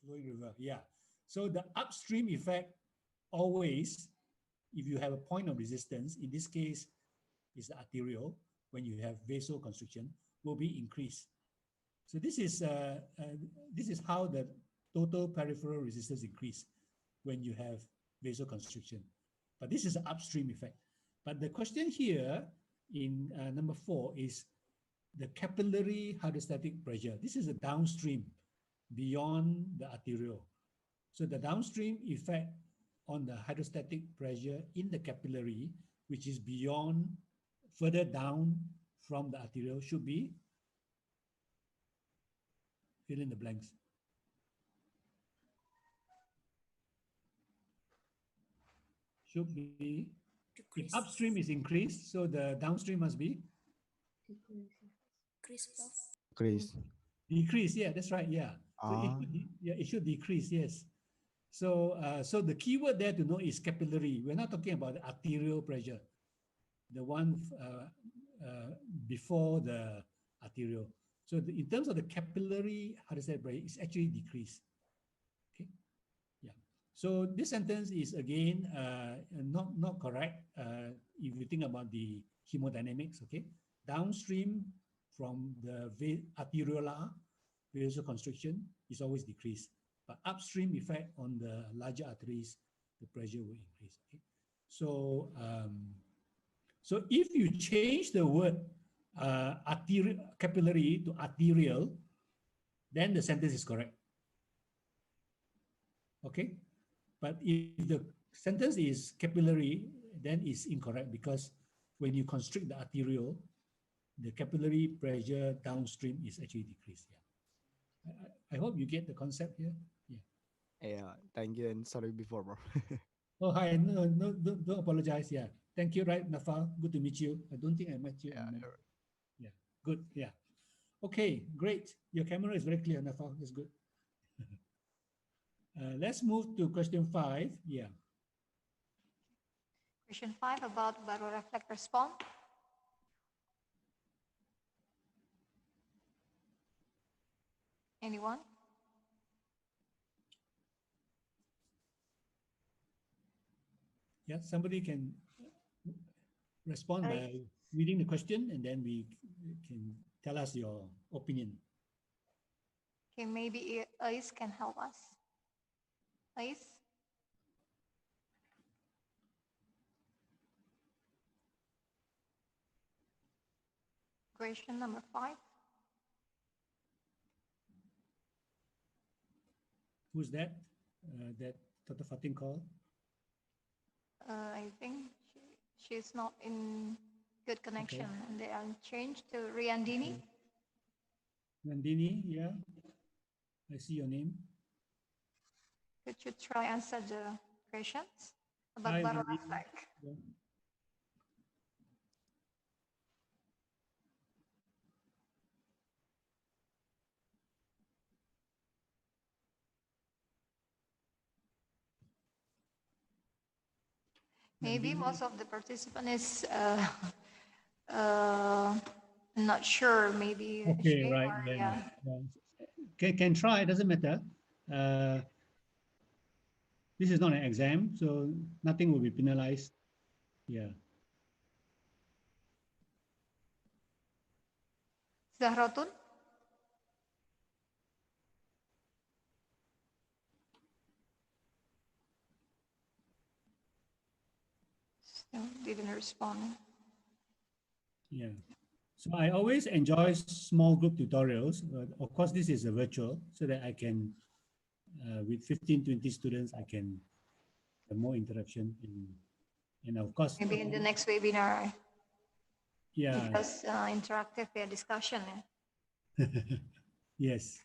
flowing river, yeah. So the upstream effect always, if you have a point of resistance, in this case, is the arterial, when you have vasoconstriction, will be increased. So this is how the total peripheral resistance increase when you have vasoconstriction. But this is an upstream effect. But the question here in number 4 is the capillary hydrostatic pressure. This is a downstream beyond the arterial. So the downstream effect on the hydrostatic pressure in the capillary, which is beyond, further down from the arterial, should be, fill in the blanks. Should be, if upstream is increased, so the downstream must be? Decrease, yeah, that's right, yeah. So it should decrease, yes. So, so the keyword there to know is capillary. We're not talking about the arterial pressure, the one before the arterial. So in terms of the capillary hydrostatic pressure, it's actually decreased. Okay, yeah. So this sentence is again not correct if you think about the hemodynamics. Okay, downstream from the arteriolar vasoconstriction is always decreased, but upstream effect on the larger arteries, the pressure will increase. Okay, so so if you change the word capillary to arterial, then the sentence is correct. Okay, but if the sentence is capillary, then it's incorrect, because when you constrict the arterial, the capillary pressure downstream is actually decreased. Yeah. I hope you get the concept here. Yeah. Yeah, thank you and sorry before, bro. Oh, hi. No, don't apologize. Yeah. Thank you, right, Nafa? Good to meet you. I don't think I met you. Yeah, good. Yeah. Okay, great. Your camera is very clear, Nafa. That's good. Let's move to question 5. Yeah. Question 5 about baroreflex response. Anyone? Yeah, somebody can respond by reading the question, and then we can tell us your opinion. Okay, maybe Ais can help us. Ais? Question number 5. Who's that? That Dr. Fatin called? I think she's not in good connection, okay. And they are changed to Riandini. Okay. Riandini, yeah. I see your name. Could you try answer the questions about baroreflex? Yeah. Maybe most of the participant is not sure. Maybe okay, right? Or, yeah. Can try. It doesn't matter. This is not an exam, so nothing will be penalized. Yeah. Zahratun? So didn't respond. Yeah. So I always enjoy small group tutorials. Of course, this is a virtual, so that I can, with 15, 20 students, I can have more interaction. And of course, maybe in the next webinar. Yeah. Because interactive discussion. Yes.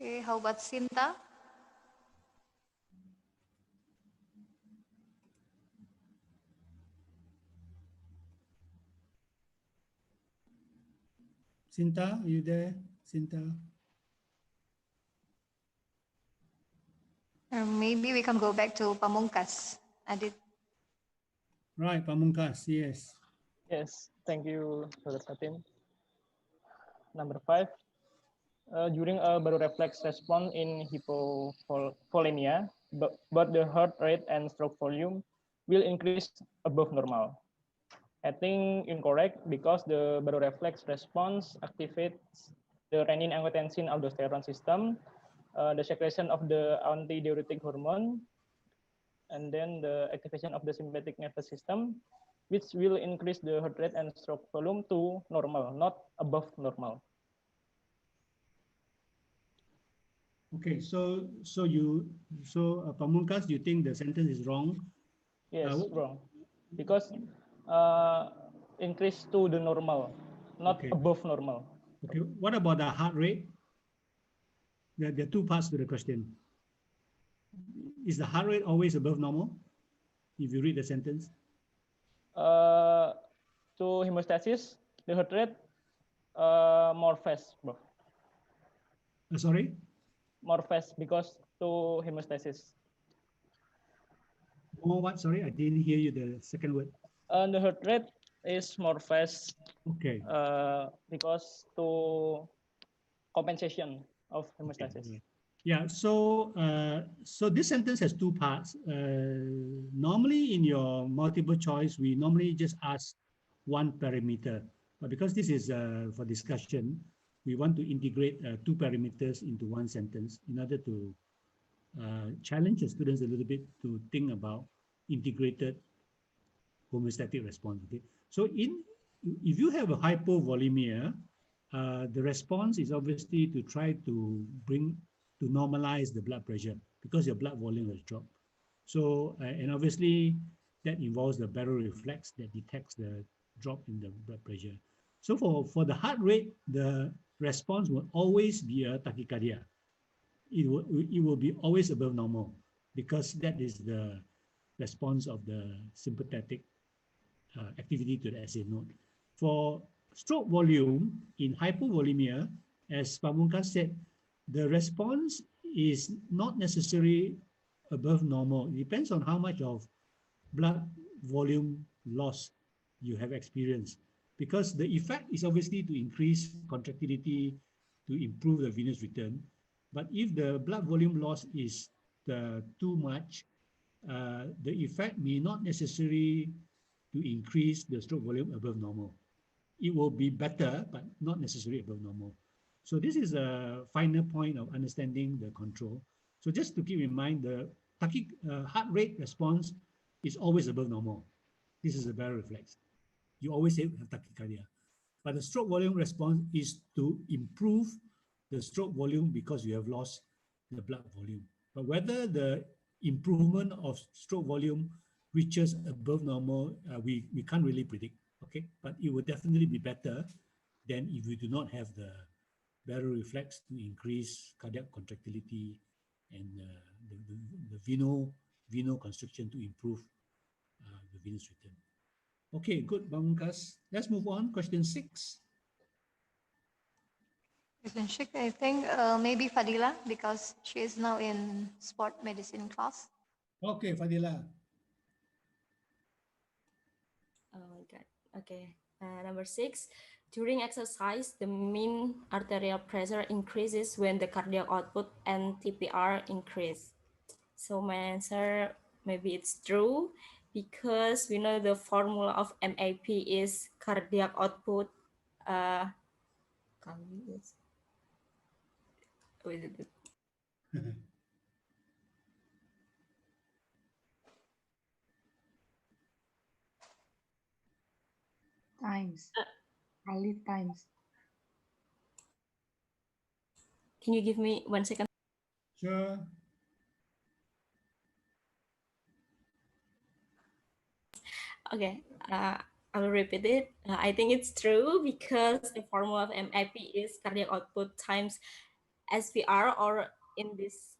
Okay, how about Sinta? Sinta, are you there? Sinta? Maybe we can go back to Pamungkas. Adit. Right, Pamungkas, yes. Yes, thank you, Dr. Fatin. Number 5, during a baroreflex response in hypovolemia, but the heart rate and stroke volume will increase above normal. I think incorrect because the baroreflex response activates the renin-angiotensin-aldosterone system, the secretion of the antidiuretic hormone, and then the activation of the sympathetic nervous system, which will increase the heart rate and stroke volume to normal, not above normal. Okay, so Pamungkas, you think the sentence is wrong? Yes, wrong. Because uh, increase to the normal, not Okay. above normal. Okay, what about the heart rate? There are two parts to the question. Is the heart rate always above normal? If you read the sentence. To hemostasis, the heart rate more fast, bro. Sorry? More fast because to hemostasis. More what? Sorry, I didn't hear you the second word. The heart rate is more fast. Okay. Because to compensation of hemostasis. Okay. Yeah. So so this sentence has two parts. Normally, in your multiple choice, we normally just ask one parameter, but because this is for discussion, we want to integrate two parameters into one sentence in order to challenge the students a little bit to think about integrated homeostatic response. Okay, so if you have a hypovolemia, the response is obviously to try to normalize the blood pressure because your blood volume has dropped. So and obviously that involves the baroreflex that detects the drop in the blood pressure. So for the heart rate, the response will always be a tachycardia. It will be always above normal because that is the response of the sympathetic activity to the SA node. For stroke volume in hypovolemia, as Pamungkas said, the response is not necessarily above normal. It depends on how much of blood volume loss you have experienced. Because the effect is obviously to increase contractility, to improve the venous return. But if the blood volume loss is too much, the effect may not necessarily to increase the stroke volume above normal. It will be better, but not necessarily above normal. So this is a final point of understanding the control. So just to keep in mind, the heart rate response is always above normal. This is a baroreflex. You always have tachycardia. But the stroke volume response is to improve the stroke volume because you have lost the blood volume. But whether the improvement of stroke volume reaches above normal, we can't really predict, okay? But it will definitely be better than if you do not have the baroreflex to increase cardiac contractility and the venoconstriction to improve the venous return. Okay, good, Pamungkas. Let's move on. Question 6. Question 6, I think maybe Fadila because she is now in sport medicine class. Okay, Fadila. Oh, God. Okay. Number 6, during exercise, the mean arterial pressure increases when the cardiac output and TPR increase. So my answer, maybe it's true because we know the formula of MAP is cardiac output. Times. Kali times. Can you give me 1 second? Sure. Okay, I will repeat it. I think it's true because the formula of MAP is cardiac output times SVR, or in this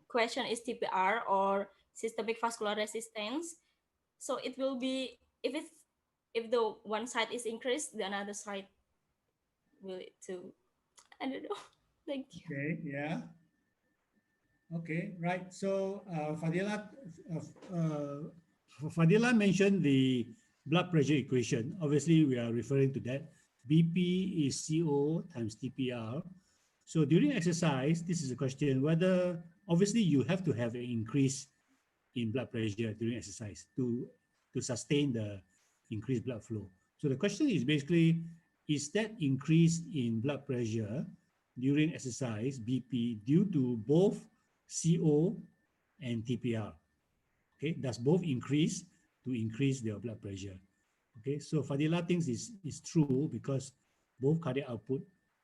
question is TPR or systemic vascular resistance. So it will be, if the one side is increased, the another side will too. I don't know. Thank you. Okay, yeah. Okay, right. So Fadila mentioned the blood pressure equation, obviously we are referring to that. BP is CO times TPR. So during exercise, this is a question whether, obviously you have to have an increase in blood pressure during exercise to sustain the increased blood flow. So the question is basically, is that increase in blood pressure during exercise, BP, due to both CO and TPR? Okay, does both increase to increase their blood pressure? Okay, so Fadila thinks is true because both cardiac output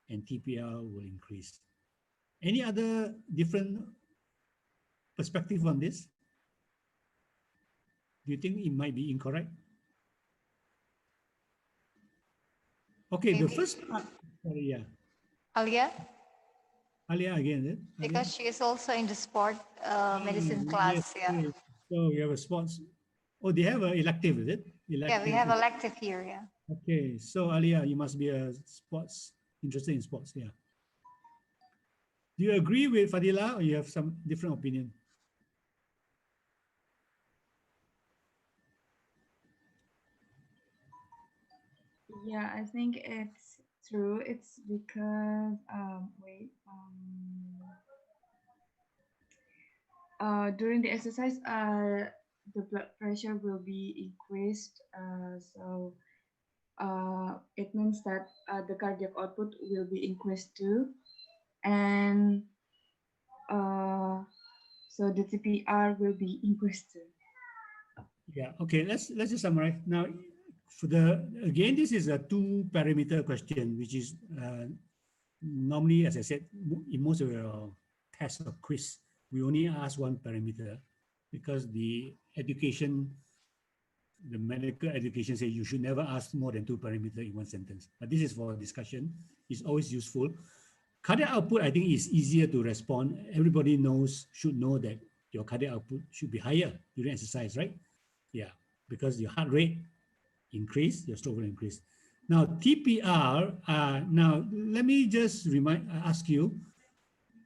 and TPR will increase. Any other different perspective on this? Do you think it might be incorrect? Okay, the Maybe. first part, sorry, yeah. Alia, Alia again, is it? Alia? because she is also in the sport medicine Yes, class. Yeah. yes. So you have a sports. Oh, they have an elective, is it? Yeah, we have elective here. Yeah. Okay, so Alia, you must be a sports, interested in sports, yeah. Do you agree with Fadila or you have some different opinion? Yeah, I think it's true. It's because during the exercise, the blood pressure will be increased. So it means that the cardiac output will be increased too, and so the TPR will be increased too. Yeah, okay, let's just summarize. Now, for again, this is a two parameter question, which is normally, as I said, in most of your tests or quiz, we only ask one parameter because the medical education say you should never ask more than two parameters in one sentence. But this is for discussion. It's always useful. Cardiac output, I think, is easier to respond. Everybody should know that your cardiac output should be higher during exercise, right? Yeah, because your heart rate increase, your stroke will increase. Now, TPR, now let me just ask you,